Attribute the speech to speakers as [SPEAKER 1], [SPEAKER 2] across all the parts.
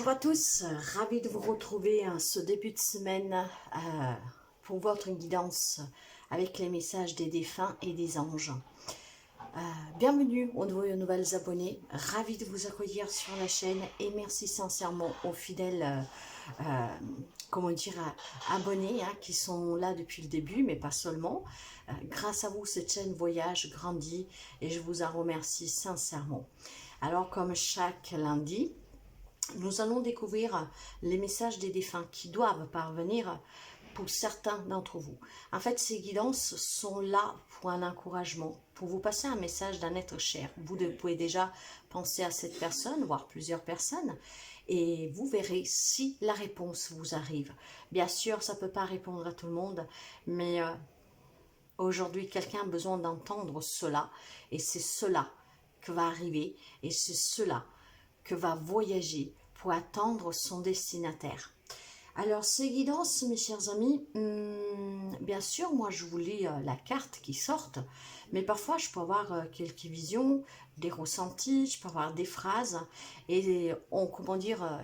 [SPEAKER 1] Bonjour à tous, ravi de vous retrouver ce début de semaine pour votre guidance avec les messages des défunts et des anges. Bienvenue aux nouvelles abonnés, ravi de vous accueillir sur la chaîne et merci sincèrement aux fidèles abonnés qui sont là depuis le début, mais pas seulement. Grâce à vous, cette chaîne voyage, grandit et je vous en remercie sincèrement. Alors comme chaque lundi, nous allons découvrir les messages des défunts qui doivent parvenir pour certains d'entre vous. En fait, ces guidances sont là pour un encouragement, pour vous passer un message d'un être cher. Vous pouvez déjà penser à cette personne, voire plusieurs personnes, et vous verrez si la réponse vous arrive. Bien sûr, ça ne peut pas répondre à tout le monde, mais aujourd'hui, quelqu'un a besoin d'entendre cela, et c'est cela que va arriver, et c'est cela que va voyager pour attendre son destinataire. Alors, ces guidances, mes chers amis, bien sûr, moi, je vous lis la carte qui sorte, mais parfois, je peux avoir quelques visions, des ressentis, je peux avoir des phrases, et il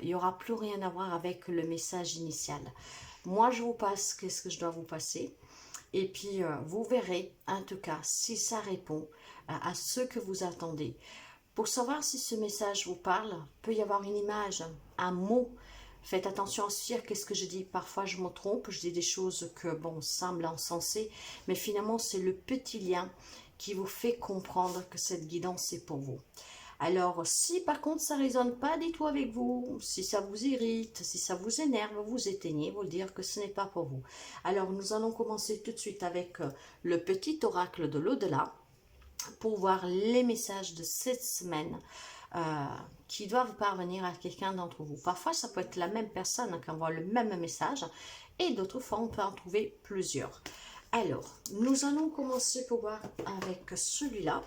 [SPEAKER 1] n'y aura plus rien à voir avec le message initial. Moi, je vous passe qu'est-ce que je dois vous passer, et puis, vous verrez, en tout cas, si ça répond à ce que vous attendez. Pour savoir si ce message vous parle, peut y avoir une image, un mot. Faites attention à se dire qu'est-ce que je dis. Parfois, je me trompe, je dis des choses que, semblent insensées, mais finalement, c'est le petit lien qui vous fait comprendre que cette guidance est pour vous. Alors, si par contre, ça ne résonne pas du tout avec vous, si ça vous irrite, si ça vous énerve, vous éteignez, vous dire que ce n'est pas pour vous. Alors, nous allons commencer tout de suite avec le petit oracle de l'au-delà, pour voir les messages de cette semaine qui doivent parvenir à quelqu'un d'entre vous. Parfois, ça peut être la même personne qui envoie le même message et d'autres fois, on peut en trouver plusieurs. Alors, nous allons commencer pour voir avec celui-là.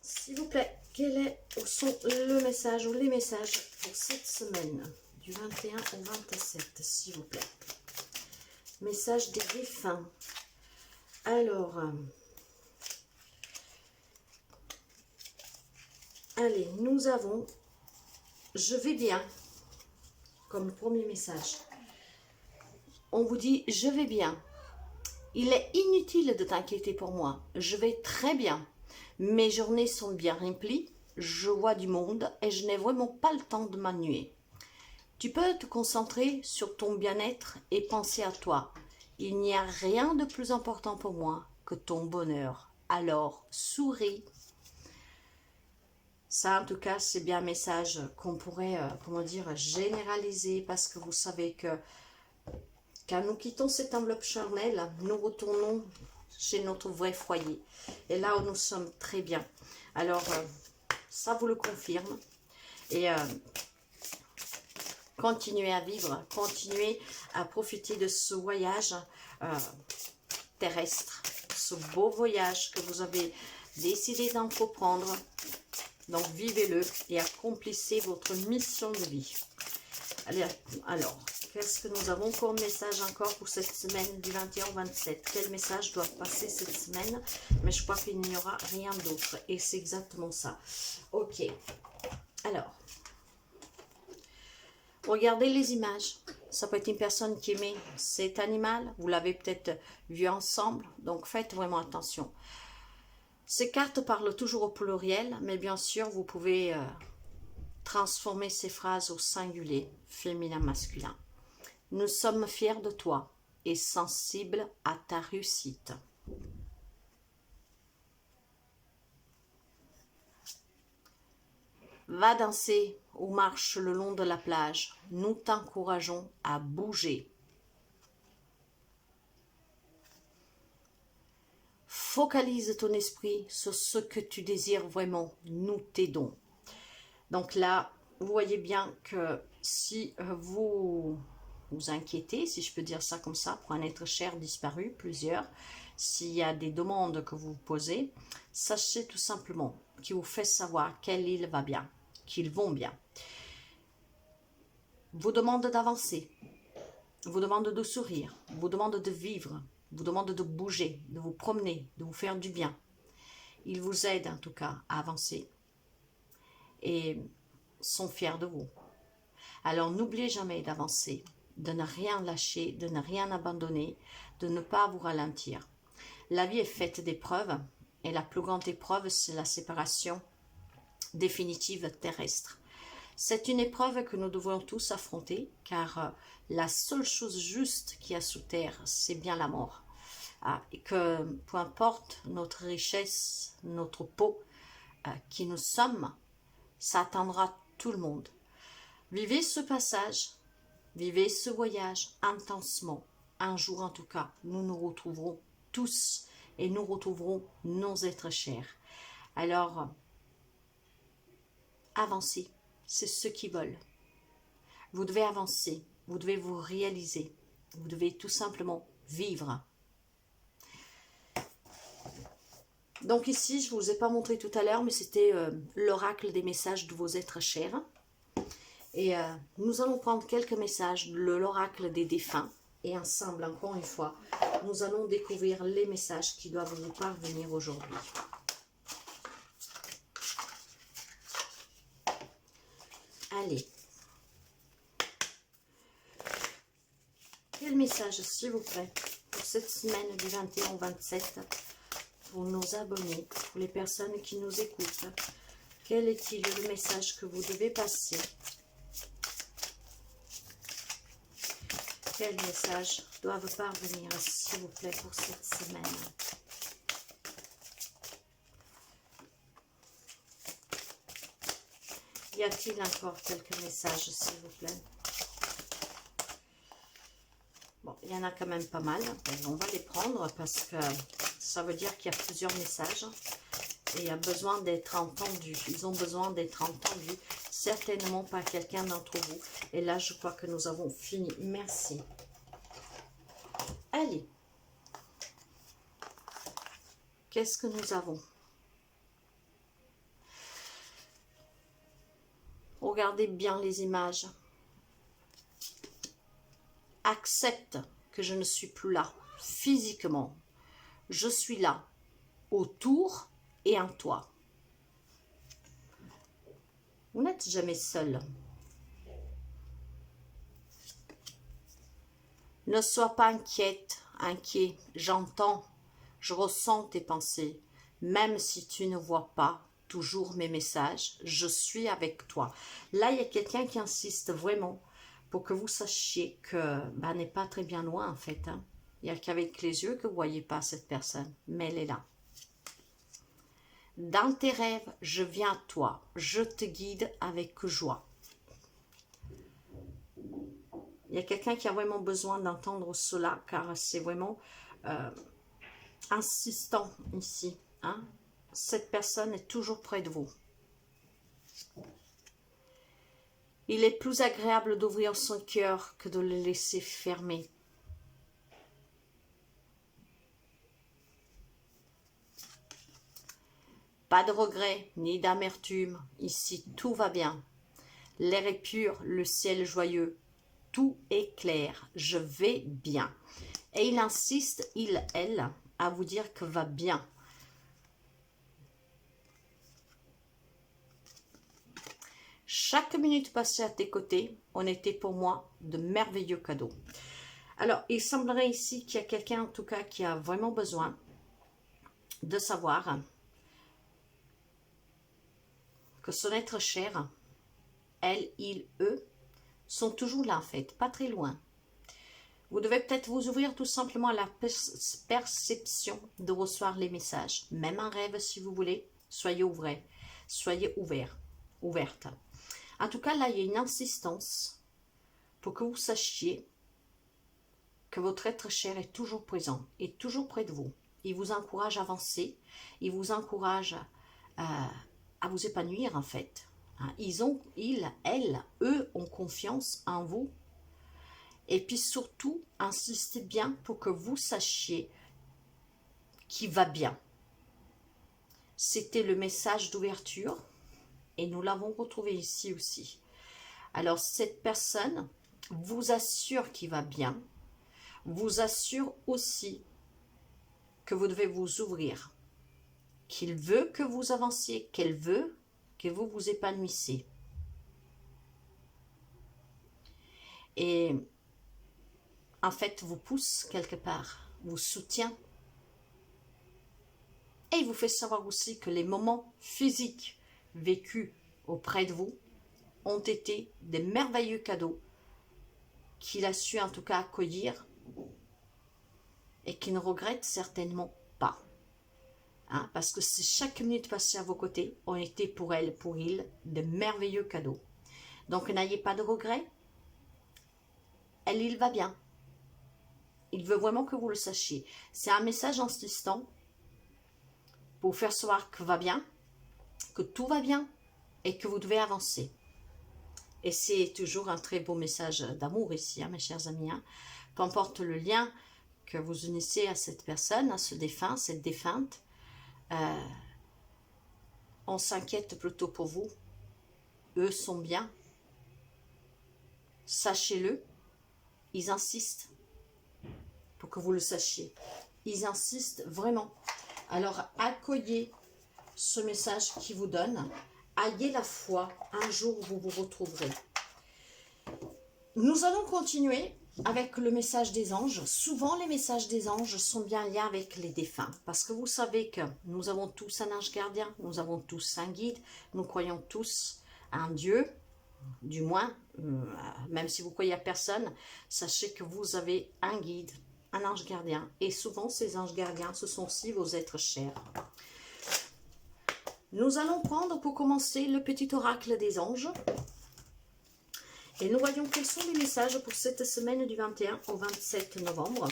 [SPEAKER 1] S'il vous plaît, quel sont le message ou les messages pour cette semaine du 21 au 27, s'il vous plaît. Message des défunts. Alors, allez, nous avons « Je vais bien » comme premier message. On vous dit « Je vais bien ». Il est inutile de t'inquiéter pour moi. Je vais très bien. Mes journées sont bien remplies. Je vois du monde et je n'ai vraiment pas le temps de m'ennuyer. Tu peux te concentrer sur ton bien-être et penser à toi. Il n'y a rien de plus important pour moi que ton bonheur. Alors, souris. Ça, en tout cas, c'est bien un message qu'on pourrait, généraliser parce que vous savez que quand nous quittons cette enveloppe charnelle, nous retournons chez notre vrai foyer. Et là où nous sommes très bien. Alors, ça vous le confirme. Et continuez à vivre, continuez à profiter de ce voyage terrestre, ce beau voyage que vous avez décidé d'entreprendre. Donc, vivez-le et accomplissez votre mission de vie. Allez, alors, qu'est-ce que nous avons comme message encore pour cette semaine du 21 au 27? Quel message doit passer cette semaine? Mais je crois qu'il n'y aura rien d'autre. Et c'est exactement ça. Ok. Alors, regardez les images. Ça peut être une personne qui aimait cet animal. Vous l'avez peut-être vu ensemble. Donc, faites vraiment attention. Ces cartes parlent toujours au pluriel, mais bien sûr, vous pouvez transformer ces phrases au singulier, féminin, masculin. Nous sommes fiers de toi et sensibles à ta réussite. Va danser ou marche le long de la plage. Nous t'encourageons à bouger. Focalise ton esprit sur ce que tu désires vraiment. Nous t'aidons. Donc là, vous voyez bien que si vous vous inquiétez, si je peux dire ça comme ça, pour un être cher disparu, plusieurs, s'il y a des demandes que vous posez, sachez tout simplement qu'il vous fait savoir qu'il va bien, qu'ils vont bien. Vous demande d'avancer, vous demande de sourire, vous demande de vivre, vous demande de bouger, de vous promener, de vous faire du bien. Il vous aide en tout cas à avancer. Et sont fiers de vous. Alors n'oubliez jamais d'avancer, de ne rien lâcher, de ne rien abandonner, de ne pas vous ralentir. La vie est faite d'épreuves et la plus grande épreuve, c'est la séparation définitive terrestre. C'est une épreuve que nous devons tous affronter car la seule chose juste qu'il y a sous terre, c'est bien la mort. Et que peu importe notre richesse, notre peau, qui nous sommes, ça attendra tout le monde. Vivez ce passage, vivez ce voyage intensement. Un jour en tout cas, nous nous retrouverons tous et nous retrouverons nos êtres chers. Alors, avancez, c'est ceux qui veulent. Vous devez avancer, vous devez vous réaliser, vous devez tout simplement vivre. Donc ici, je ne vous ai pas montré tout à l'heure, mais c'était l'oracle des messages de vos êtres chers. Et nous allons prendre quelques messages de l'oracle des défunts. Et ensemble, encore une fois, nous allons découvrir les messages qui doivent vous parvenir aujourd'hui. Allez. Quel message, s'il vous plaît, pour cette semaine du 21 au 27, pour nos abonnés, pour les personnes qui nous écoutent? Quel est-il le message que vous devez passer? Quels messages doivent parvenir, s'il vous plaît, pour cette semaine? Y a-t-il encore quelques messages, s'il vous plaît? Bon, il y en a quand même pas mal. On va les prendre parce que ça veut dire qu'il y a plusieurs messages. Et il y a besoin d'être entendu. Ils ont besoin d'être entendus. Certainement pas quelqu'un d'entre vous. Et là, je crois que nous avons fini. Merci. Allez. Qu'est-ce que nous avons? Regardez bien les images. Accepte que je ne suis plus là, physiquement. Je suis là, autour et en toi. Vous n'êtes jamais seul. Ne sois pas inquiet. J'entends, je ressens tes pensées. Même si tu ne vois pas toujours mes messages, je suis avec toi. Là, il y a quelqu'un qui insiste vraiment pour que vous sachiez que n'est pas très bien loin en fait. Hein. Il n'y a qu'avec les yeux que vous ne voyez pas cette personne, mais elle est là. Dans tes rêves, je viens à toi. Je te guide avec joie. Il y a quelqu'un qui a vraiment besoin d'entendre cela, car c'est vraiment insistant ici. Hein. Cette personne est toujours près de vous. Il est plus agréable d'ouvrir son cœur que de le laisser fermer. Pas de regret ni d'amertume. Ici, tout va bien. L'air est pur, le ciel joyeux. Tout est clair. Je vais bien. Et il insiste, elle, à vous dire que va bien. Chaque minute passée à tes côtés, on était pour moi de merveilleux cadeaux. Alors, il semblerait ici qu'il y a quelqu'un, en tout cas, qui a vraiment besoin de savoir que son être cher, elle, il, eux, sont toujours là, en fait, pas très loin. Vous devez peut-être vous ouvrir tout simplement à la perception de recevoir les messages. Même en rêve, si vous voulez, soyez ouverts. Soyez ouverte. En tout cas, là, il y a une insistance pour que vous sachiez que votre être cher est toujours présent, est toujours près de vous. Il vous encourage à avancer, il vous encourage à vous épanouir en fait. Elles, eux ont confiance en vous. Et puis surtout, insistez bien pour que vous sachiez qu'il va bien. C'était le message d'ouverture. Et nous l'avons retrouvé ici aussi. Alors, cette personne vous assure qu'il va bien, vous assure aussi que vous devez vous ouvrir, qu'il veut que vous avanciez, qu'elle veut que vous vous épanouissiez. et en fait vous pousse quelque part, vous soutient et il vous fait savoir aussi que les moments physiques vécus auprès de vous ont été des merveilleux cadeaux qu'il a su en tout cas accueillir et qu'il ne regrette certainement pas. Hein, parce que chaque minute passée à vos côtés ont été pour elle, pour il, de merveilleux cadeaux. Donc n'ayez pas de regrets. Elle, il va bien. Il veut vraiment que vous le sachiez. C'est un message insistant pour vous faire savoir que va bien, que tout va bien et que vous devez avancer. Et c'est toujours un très beau message d'amour ici, hein, mes chers amis. Hein. Peu importe le lien que vous unissez à cette personne, à ce défunt, cette défunte, on s'inquiète plutôt pour vous. Eux sont bien. Sachez-le. Ils insistent pour que vous le sachiez. Ils insistent vraiment. Alors, accueillez ce message qu'ils vous donnent. Ayez la foi. Un jour, vous vous retrouverez. Nous allons continuer avec le message des anges. Souvent, les messages des anges sont bien liés avec les défunts. Parce que vous savez que nous avons tous un ange gardien. Nous avons tous un guide. Nous croyons tous à un Dieu. Du moins, même si vous croyez à personne, sachez que vous avez un guide, un ange gardien. Et souvent, ces anges gardiens, ce sont aussi vos êtres chers. Nous allons prendre pour commencer le petit oracle des anges. Et nous voyons quels sont les messages pour cette semaine du 21 au 27 novembre.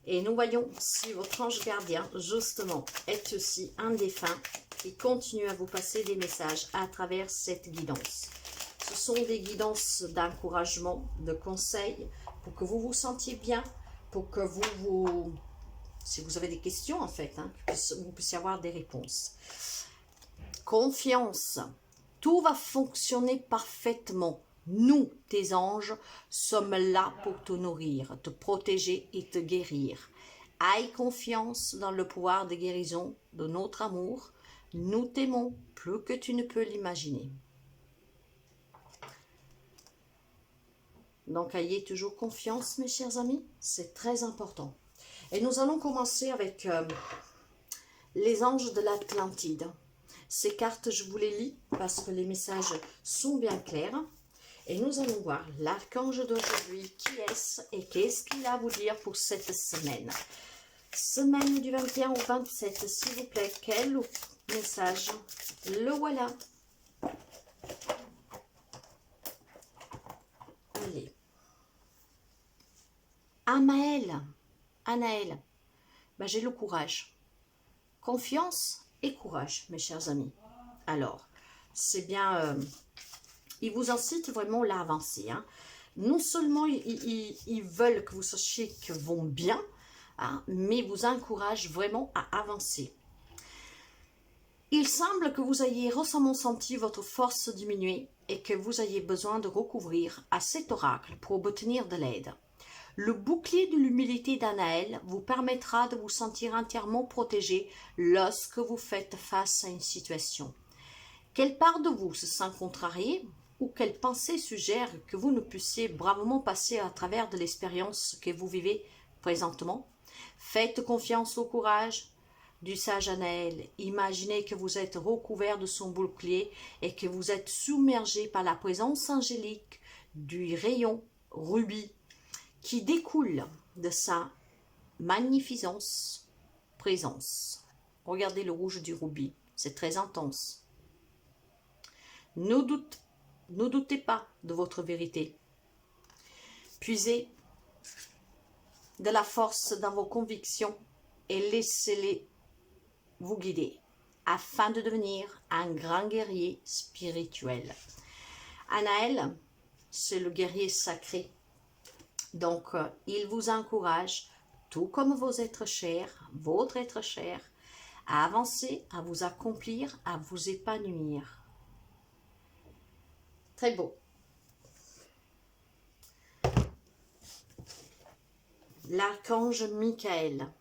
[SPEAKER 1] Et nous voyons si votre ange gardien, justement, est aussi un défunt qui continue à vous passer des messages à travers cette guidance. Ce sont des guidances d'encouragement, de conseils, pour que vous vous sentiez bien, pour que si vous avez des questions en fait, hein, vous puissiez avoir des réponses. Confiance, tout va fonctionner parfaitement. Nous, tes anges, sommes là pour te nourrir, te protéger et te guérir. Aie confiance dans le pouvoir de guérison de notre amour. Nous t'aimons plus que tu ne peux l'imaginer. Donc, ayez toujours confiance, mes chers amis. C'est très important. Et nous allons commencer avec les anges de l'Atlantide. Ces cartes, je vous les lis parce que les messages sont bien clairs. Et nous allons voir l'archange d'aujourd'hui. Qui est-ce et qu'est-ce qu'il a à vous dire pour cette semaine? Semaine du 21 au 27, s'il vous plaît. Quel message? Le voilà. Allez. Anaël, ben, j'ai le courage. Confiance et courage, mes chers amis. Alors, c'est bien, ils vous incitent vraiment là à avancer. Hein. Non seulement ils veulent que vous sachiez qu'ils vont bien, hein, mais ils vous encouragent vraiment à avancer. Il semble que vous ayez récemment senti votre force diminuer et que vous ayez besoin de recourir à cet oracle pour obtenir de l'aide. Le bouclier de l'humilité d'Anaël vous permettra de vous sentir entièrement protégé lorsque vous faites face à une situation. Quelle part de vous se sent contrariée ou quelle pensée suggère que vous ne puissiez bravement passer à travers de l'expérience que vous vivez présentement? Faites confiance au courage du sage Anaël. Imaginez que vous êtes recouvert de son bouclier et que vous êtes submergé par la présence angélique du rayon rubis qui découle de sa magnificence présence. Regardez le rouge du rubis, c'est très intense. Ne doutez pas de votre vérité. Puisez de la force dans vos convictions et laissez-les vous guider afin de devenir un grand guerrier spirituel. Anaël, c'est le guerrier sacré. Donc, il vous encourage, tout comme vos êtres chers, votre être cher, à avancer, à vous accomplir, à vous épanouir. Très beau. L'archange Michael.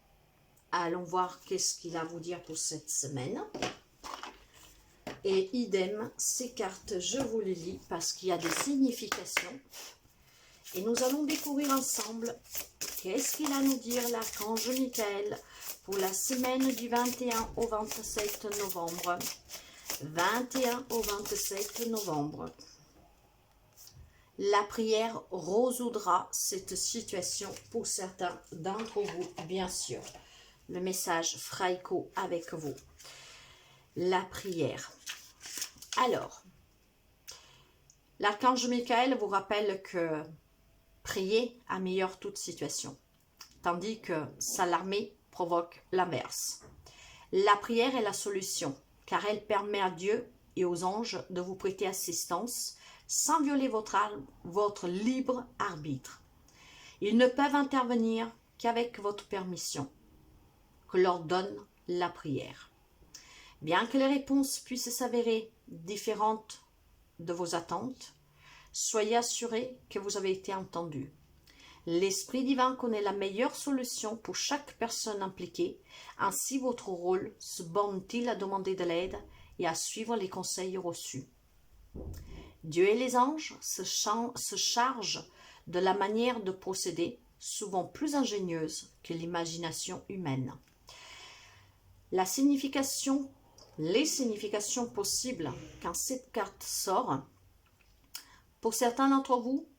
[SPEAKER 1] Allons voir qu'est-ce qu'il a à vous dire pour cette semaine. Et idem, ces cartes, je vous les lis parce qu'il y a des significations. Et nous allons découvrir ensemble qu'est-ce qu'il a à nous dire l'archange Michael pour la semaine du 21 au 27 novembre. 21 au 27 novembre. La prière résoudra cette situation pour certains d'entre vous, bien sûr. Le message fera écho avec vous. La prière. Alors, l'archange Michael vous rappelle que prier améliore toute situation, tandis que s'alarmer provoque l'inverse. La prière est la solution, car elle permet à Dieu et aux anges de vous prêter assistance sans violer votre libre arbitre. Ils ne peuvent intervenir qu'avec votre permission, que leur donne la prière. Bien que les réponses puissent s'avérer différentes de vos attentes, soyez assurés que vous avez été entendus. L'Esprit divin connaît la meilleure solution pour chaque personne impliquée. Ainsi, votre rôle se borne-t-il à demander de l'aide et à suivre les conseils reçus. Dieu et les anges se chargent de la manière de procéder, souvent plus ingénieuse que l'imagination humaine. Les significations possibles quand cette carte sort. Pour certains d'entre vous,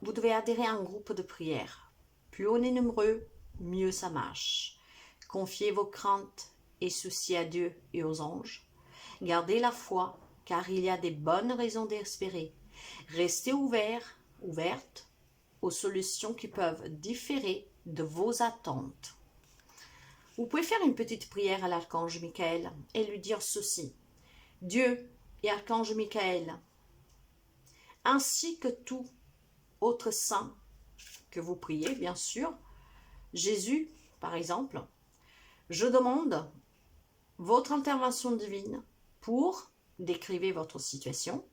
[SPEAKER 1] vous devez adhérer à un groupe de prière. Plus on est nombreux, mieux ça marche. Confiez vos craintes et soucis à Dieu et aux anges. Gardez la foi, car il y a des bonnes raisons d'espérer. Restez ouverte aux solutions qui peuvent différer de vos attentes. Vous pouvez faire une petite prière à l'archange Michael et lui dire ceci. Dieu et archange Michael, ainsi que tout autre saint que vous priez, bien sûr, Jésus, par exemple, je demande votre intervention divine pour décrire votre situation.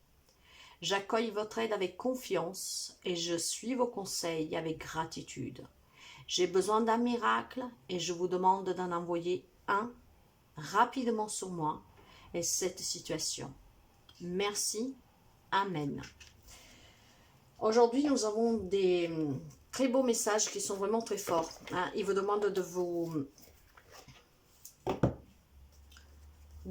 [SPEAKER 1] J'accueille votre aide avec confiance et je suis vos conseils avec gratitude. J'ai besoin d'un miracle et je vous demande d'en envoyer un rapidement sur moi et cette situation. Merci. Amen. Aujourd'hui, nous avons des très beaux messages qui sont vraiment très forts. Il vous demande de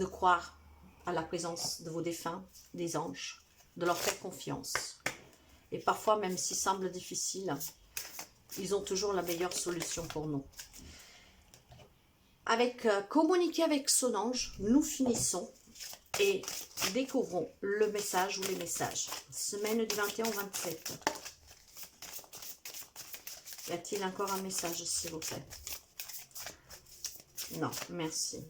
[SPEAKER 1] croire à la présence de vos défunts, des anges, de leur faire confiance. Et parfois, même s'il semble difficile, ils ont toujours la meilleure solution pour nous. Communiquer avec son ange, nous finissons et découvrons le message ou les messages. Semaine du 21 au 27. Y a-t-il encore un message, s'il vous plaît? Non, merci.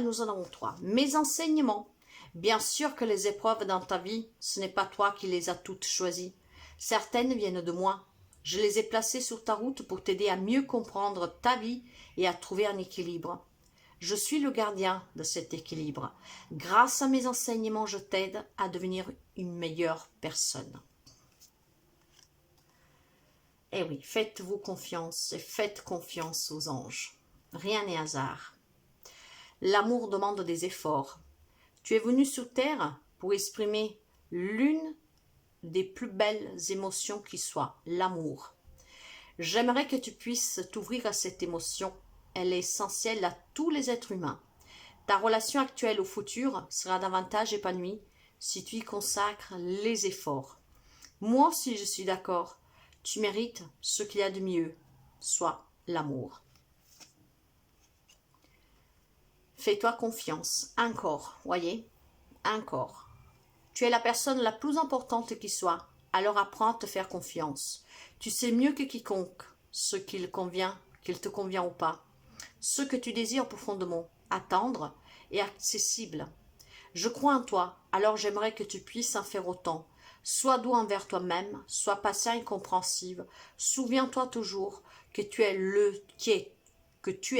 [SPEAKER 1] Nous en avons 3. Mes enseignements. Bien sûr que les épreuves dans ta vie, ce n'est pas toi qui les as toutes choisies. Certaines viennent de moi. Je les ai placées sur ta route pour t'aider à mieux comprendre ta vie et à trouver un équilibre. Je suis le gardien de cet équilibre. Grâce à mes enseignements, je t'aide à devenir une meilleure personne. Eh oui, faites-vous confiance et faites confiance aux anges. Rien n'est hasard. L'amour demande des efforts. Tu es venu sur terre pour exprimer l'une des plus belles émotions qui soit, l'amour. J'aimerais que tu puisses t'ouvrir à cette émotion. Elle est essentielle à tous les êtres humains. Ta relation actuelle au futur sera davantage épanouie si tu y consacres les efforts. Moi aussi je suis d'accord. Tu mérites ce qu'il y a de mieux, soit l'amour. Fais-toi confiance, encore, voyez, encore. Tu es la personne la plus importante qui soit, alors apprends à te faire confiance. Tu sais mieux que quiconque ce qu'il te convient ou pas, ce que tu désires profondément, attendre et accessible. Je crois en toi, alors j'aimerais que tu puisses en faire autant. Sois doux envers toi-même, sois patient et compréhensive. Souviens-toi toujours que tu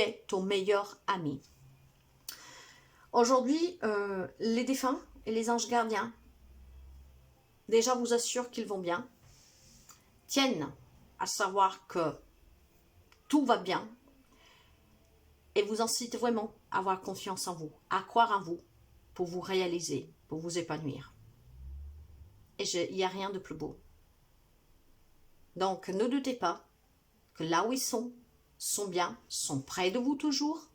[SPEAKER 1] es ton meilleur ami. Aujourd'hui, les défunts et les anges gardiens, déjà vous assurent qu'ils vont bien, tiennent à savoir que tout va bien et vous incitent vraiment à avoir confiance en vous, à croire en vous pour vous réaliser, pour vous épanouir. et il n'y a rien de plus beau. Donc, ne doutez pas que là où ils sont bien, sont près de vous toujours,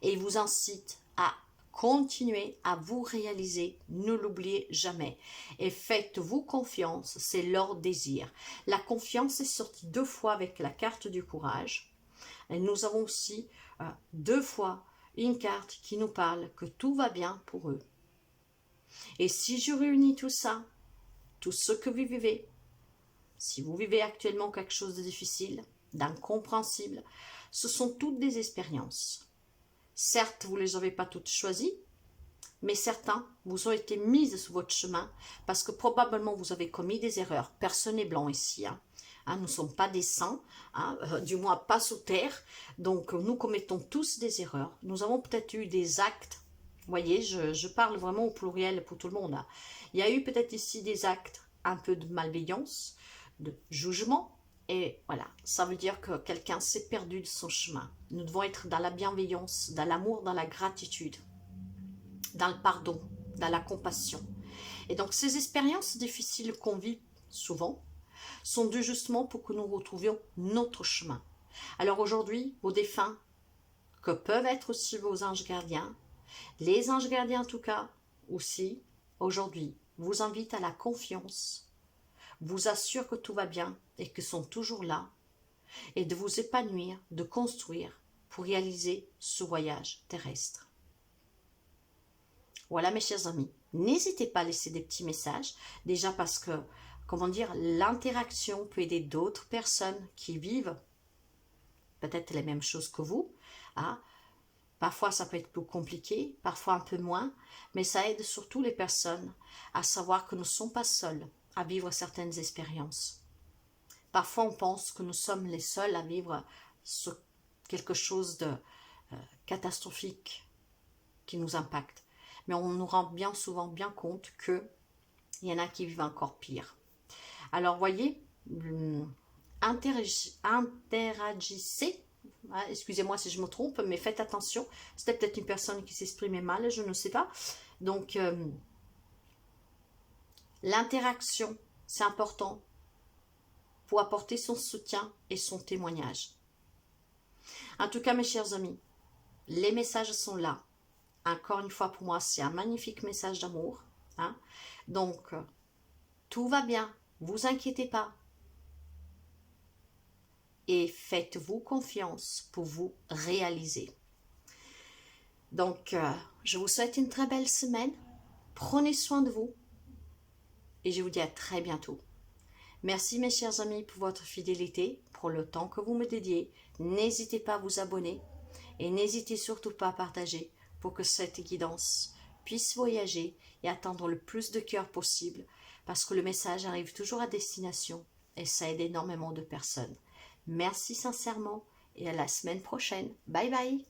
[SPEAKER 1] et ils vous incitent à continuer à vous réaliser, ne l'oubliez jamais. Et faites-vous confiance, c'est leur désir. La confiance est sortie 2 fois avec la carte du courage. Et nous avons aussi 2 fois une carte qui nous parle que tout va bien pour eux. Et si je réunis tout ça, tout ce que vous vivez, si vous vivez actuellement quelque chose de difficile, d'incompréhensible, ce sont toutes des expériences. Certes, vous ne les avez pas toutes choisies, mais certains vous ont été mises sur votre chemin parce que probablement vous avez commis des erreurs. Personne n'est blanc ici. Nous ne sommes pas des saints, du moins pas sous terre. Donc nous commettons tous des erreurs. Nous avons peut-être eu des actes. Vous voyez, je parle vraiment au pluriel pour tout le monde. Il y a eu peut-être ici des actes un peu de malveillance, de jugement. Et voilà, ça veut dire que quelqu'un s'est perdu de son chemin. Nous devons être dans la bienveillance, dans l'amour, dans la gratitude, dans le pardon, dans la compassion. Et donc ces expériences difficiles qu'on vit souvent sont dues justement pour que nous retrouvions notre chemin. Alors aujourd'hui, vos défunts, que peuvent être aussi vos anges gardiens, les anges gardiens en tout cas, aussi, aujourd'hui, vous invitent à la confiance, vous assurent que tout va bien et qu'ils sont toujours là, et de vous épanouir, de construire pour réaliser ce voyage terrestre. Voilà mes chers amis, n'hésitez pas à laisser des petits messages, déjà parce que, comment dire, l'interaction peut aider d'autres personnes qui vivent peut-être les mêmes choses que vous. Parfois ça peut être plus compliqué, parfois un peu moins, mais ça aide surtout les personnes à savoir que nous ne sommes pas seuls à vivre certaines expériences. Parfois on pense que nous sommes les seuls à vivre quelque chose de catastrophique qui nous impacte. Mais on nous rend bien souvent bien compte qu'il y en a qui vivent encore pire. Alors voyez, interagissez, excusez-moi si je me trompe, mais faites attention, c'était peut-être une personne qui s'exprimait mal, je ne sais pas. Donc l'interaction, c'est important pour apporter son soutien et son témoignage. En tout cas mes chers amis, les messages sont là. Encore une fois, pour moi, c'est un magnifique message d'amour. Donc, tout va bien. Vous inquiétez pas. Et faites-vous confiance pour vous réaliser. Donc, je vous souhaite une très belle semaine. Prenez soin de vous. Et je vous dis à très bientôt. Merci mes chers amis pour votre fidélité, pour le temps que vous me dédiez. N'hésitez pas à vous abonner. Et n'hésitez surtout pas à partager pour que cette guidance puisse voyager et atteindre le plus de cœurs possible, parce que le message arrive toujours à destination et ça aide énormément de personnes. Merci sincèrement et à la semaine prochaine. Bye bye.